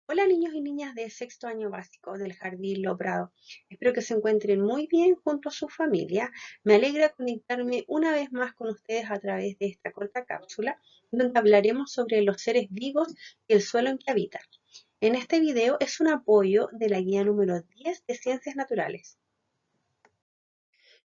Hola niños y niñas de sexto año básico del Jardín Lo Prado. Espero que se encuentren muy bien junto a su familia. Me alegra conectarme una vez más con ustedes a través de esta corta cápsula donde hablaremos sobre los seres vivos y el suelo en que habitan. En este video es un apoyo de la guía número 10 de Ciencias Naturales.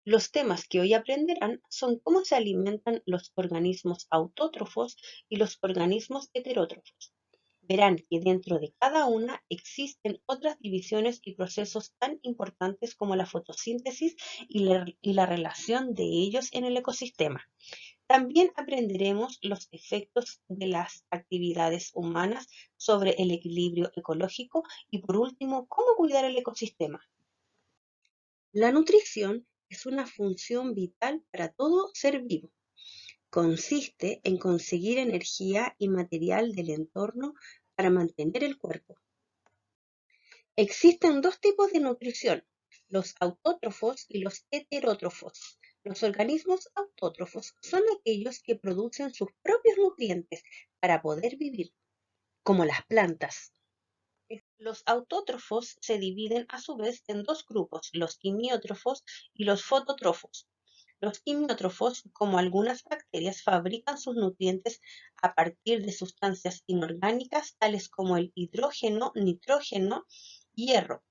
Los temas que hoy aprenderán son cómo se alimentan los organismos autótrofos y los organismos heterótrofos. Verán que dentro de cada una existen otras divisiones y procesos tan importantes como la fotosíntesis y la relación de ellos en el ecosistema. También aprenderemos los efectos de las actividades humanas sobre el equilibrio ecológico y por último, cómo cuidar el ecosistema. La nutrición es una función vital para todo ser vivo. Consiste en conseguir energía y material del entorno para mantener el cuerpo. Existen dos tipos de nutrición, los autótrofos y los heterótrofos. Los organismos autótrofos son aquellos que producen sus propios nutrientes para poder vivir, como las plantas. Los autótrofos se dividen a su vez en dos grupos, los quimiótrofos y los fotótrofos. Los quimiótrofos, como algunas bacterias, fabrican sus nutrientes a partir de sustancias inorgánicas tales como el hidrógeno, nitrógeno, hierro,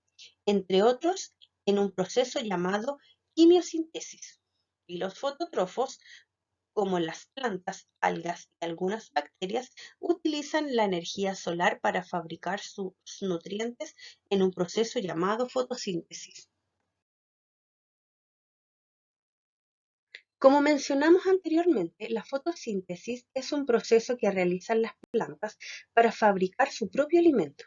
entre otros, en un proceso llamado quimiosintesis. Y los fotótrofos, como las plantas, algas y algunas bacterias, utilizan la energía solar para fabricar sus nutrientes en un proceso llamado fotosíntesis. Como mencionamos anteriormente, la fotosíntesis es un proceso que realizan las plantas para fabricar su propio alimento.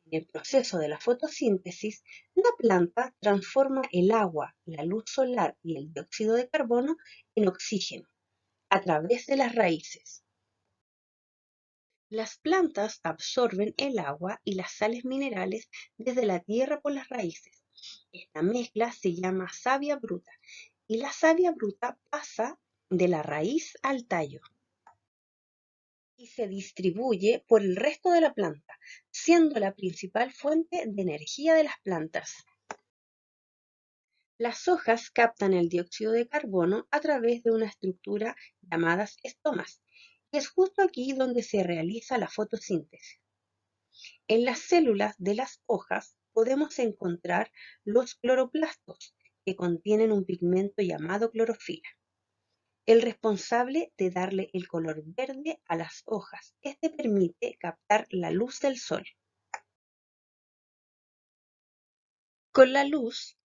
En el proceso de la fotosíntesis, la planta transforma el agua, la luz solar y el dióxido de carbono en oxígeno a través de las raíces. Las plantas absorben el agua y las sales minerales desde la tierra por las raíces. Esta mezcla se llama savia bruta y la savia bruta pasa de la raíz al tallo y se distribuye por el resto de la planta, siendo la principal fuente de energía de las plantas. Las hojas captan el dióxido de carbono a través de una estructura llamadas estomas, y es justo aquí donde se realiza la fotosíntesis. En las células de las hojas podemos encontrar los cloroplastos, que contienen un pigmento llamado clorofila, el responsable de darle el color verde a las hojas. Este permite captar la luz del sol. Con la luz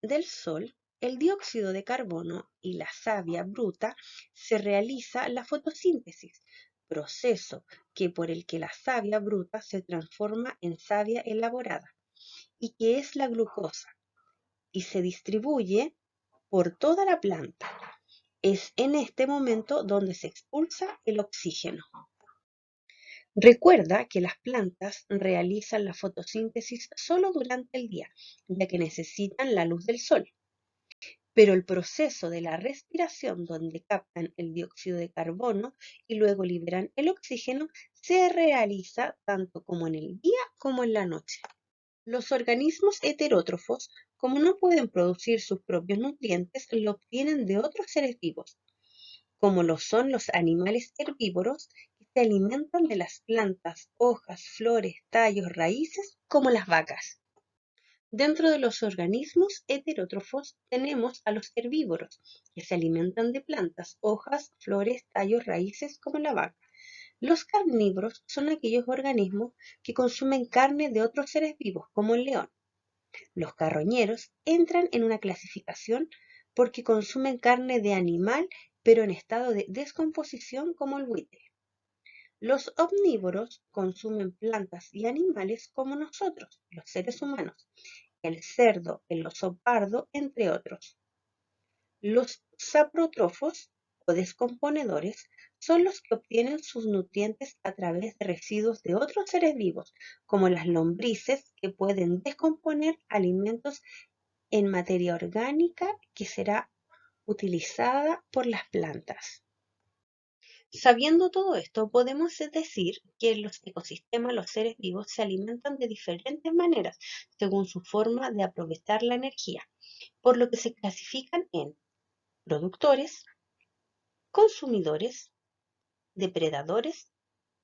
del sol, el dióxido de carbono y la savia bruta se realiza la fotosíntesis, proceso por el que la savia bruta se transforma en savia elaborada y que es la glucosa y se distribuye por toda la planta. Es en este momento donde se expulsa el oxígeno. Recuerda que las plantas realizan la fotosíntesis solo durante el día, ya que necesitan la luz del sol. Pero el proceso de la respiración, donde captan el dióxido de carbono y luego liberan el oxígeno, se realiza tanto como en el día como en la noche. Los organismos heterótrofos, como no pueden producir sus propios nutrientes, lo obtienen de otros seres vivos, como lo son los animales herbívoros, que se alimentan de las plantas, hojas, flores, tallos, raíces, como las vacas. Dentro de los organismos heterótrofos tenemos a los herbívoros, que se alimentan de plantas, hojas, flores, tallos, raíces, como la vaca. Los carnívoros son aquellos organismos que consumen carne de otros seres vivos, como el león. Los carroñeros entran en una clasificación porque consumen carne de animal, pero en estado de descomposición, como el buitre. Los omnívoros consumen plantas y animales como nosotros, los seres humanos, el cerdo, el oso pardo, entre otros. Los saprótrofos o descomponedores son los que obtienen sus nutrientes a través de residuos de otros seres vivos, como las lombrices, que pueden descomponer alimentos en materia orgánica que será utilizada por las plantas. Sabiendo todo esto, podemos decir que en los ecosistemas los seres vivos se alimentan de diferentes maneras según su forma de aprovechar la energía, por lo que se clasifican en productores, consumidores, depredadores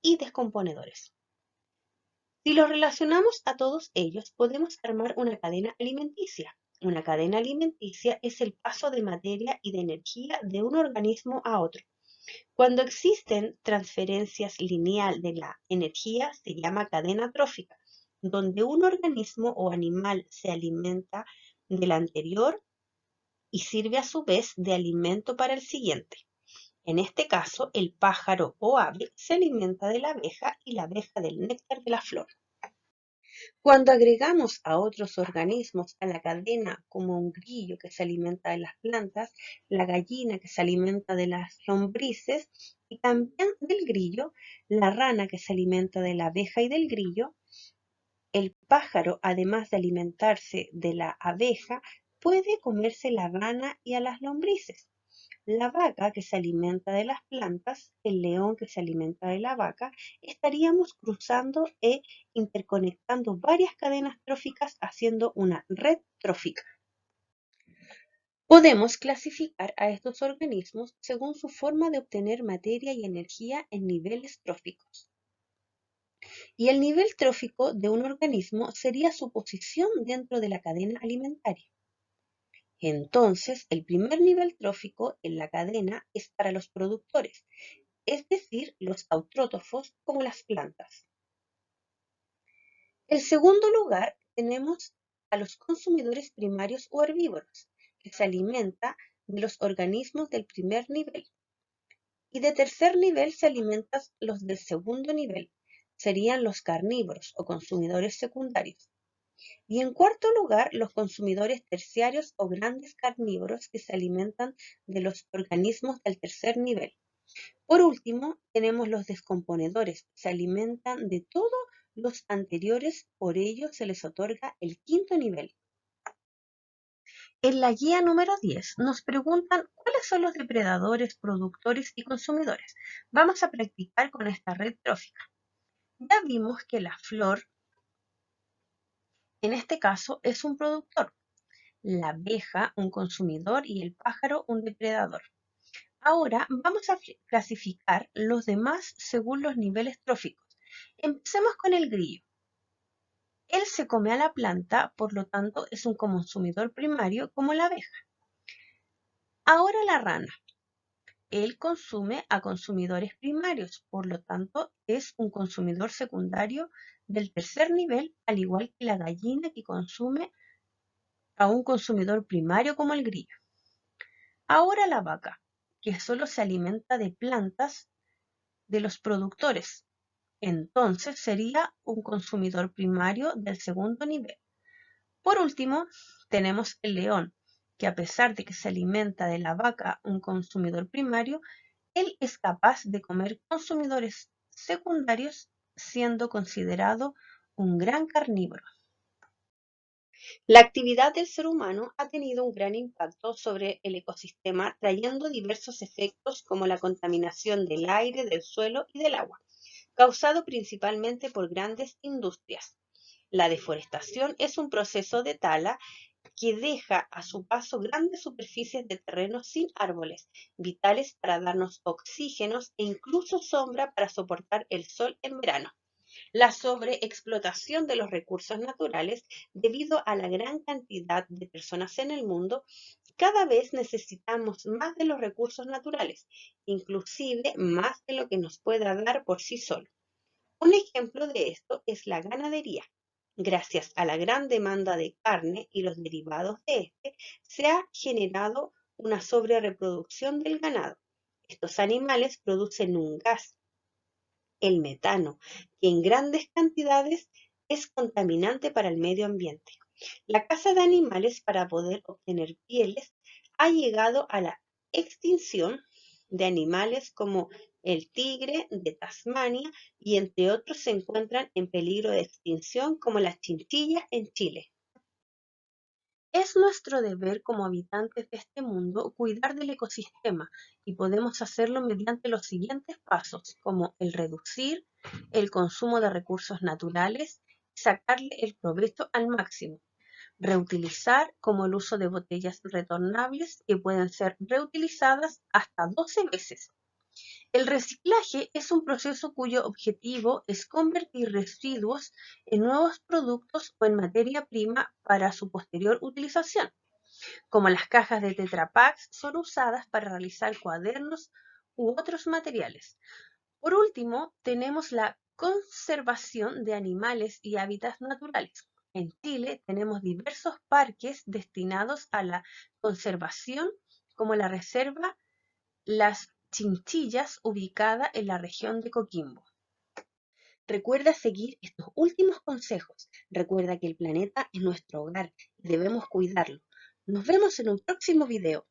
y descomponedores. Si los relacionamos a todos ellos, podemos armar una cadena alimenticia. Una cadena alimenticia es el paso de materia y de energía de un organismo a otro. Cuando existen transferencias lineal de la energía, se llama cadena trófica, donde un organismo o animal se alimenta del anterior y sirve a su vez de alimento para el siguiente. En este caso, el pájaro o ave se alimenta de la abeja y la abeja del néctar de la flor. Cuando agregamos a otros organismos a la cadena, como un grillo que se alimenta de las plantas, la gallina que se alimenta de las lombrices y también del grillo, la rana que se alimenta de la abeja y del grillo, el pájaro, además de alimentarse de la abeja, puede comerse la rana y a las lombrices. La vaca que se alimenta de las plantas, el león que se alimenta de la vaca, estaríamos cruzando e interconectando varias cadenas tróficas haciendo una red trófica. Podemos clasificar a estos organismos según su forma de obtener materia y energía en niveles tróficos. Y el nivel trófico de un organismo sería su posición dentro de la cadena alimentaria. Entonces, el primer nivel trófico en la cadena es para los productores, es decir, los autrótrofos como las plantas. En segundo lugar, tenemos a los consumidores primarios o herbívoros, que se alimenta de los organismos del primer nivel. Y de tercer nivel se alimentan los del segundo nivel, serían los carnívoros o consumidores secundarios. Y en cuarto lugar, los consumidores terciarios o grandes carnívoros que se alimentan de los organismos del tercer nivel. Por último, tenemos los descomponedores, se alimentan de todos los anteriores, por ello se les otorga el quinto nivel. En la guía número 10 nos preguntan cuáles son los depredadores, productores y consumidores. Vamos a practicar con esta red trófica. Ya vimos que la flor, en este caso, es un productor, la abeja un consumidor y el pájaro un depredador. Ahora vamos a clasificar los demás según los niveles tróficos. Empecemos con el grillo. Él se come a la planta, por lo tanto es un consumidor primario como la abeja. Ahora la rana. Él consume a consumidores primarios, por lo tanto es un consumidor secundario del tercer nivel, al igual que la gallina que consume a un consumidor primario como el grillo. Ahora la vaca, que solo se alimenta de plantas de los productores, entonces sería un consumidor primario del segundo nivel. Por último, tenemos el león, que a pesar de que se alimenta de la vaca, un consumidor primario, él es capaz de comer consumidores secundarios, siendo considerado un gran carnívoro. La actividad del ser humano ha tenido un gran impacto sobre el ecosistema, trayendo diversos efectos como la contaminación del aire, del suelo y del agua, causado principalmente por grandes industrias. La deforestación es un proceso de tala que deja a su paso grandes superficies de terreno sin árboles, vitales para darnos oxígenos e incluso sombra para soportar el sol en verano. La sobreexplotación de los recursos naturales, debido a la gran cantidad de personas en el mundo, cada vez necesitamos más de los recursos naturales, inclusive más de lo que nos pueda dar por sí solo. Un ejemplo de esto es la ganadería. Gracias a la gran demanda de carne y los derivados de este, se ha generado una sobrereproducción del ganado. Estos animales producen un gas, el metano, que en grandes cantidades es contaminante para el medio ambiente. La caza de animales para poder obtener pieles ha llegado a la extinción de animales como el tigre de Tasmania y entre otros se encuentran en peligro de extinción como las chinchillas en Chile. Es nuestro deber como habitantes de este mundo cuidar del ecosistema y podemos hacerlo mediante los siguientes pasos, como el reducir el consumo de recursos naturales y sacarle el provecho al máximo. Reutilizar, como el uso de botellas retornables que pueden ser reutilizadas hasta 12 veces. El reciclaje es un proceso cuyo objetivo es convertir residuos en nuevos productos o en materia prima para su posterior utilización, como las cajas de Tetra Pak son usadas para realizar cuadernos u otros materiales. Por último, tenemos la conservación de animales y hábitats naturales. En Chile tenemos diversos parques destinados a la conservación, como la Reserva Las Chinchillas, ubicada en la región de Coquimbo. Recuerda seguir estos últimos consejos. Recuerda que el planeta es nuestro hogar y debemos cuidarlo. Nos vemos en un próximo video.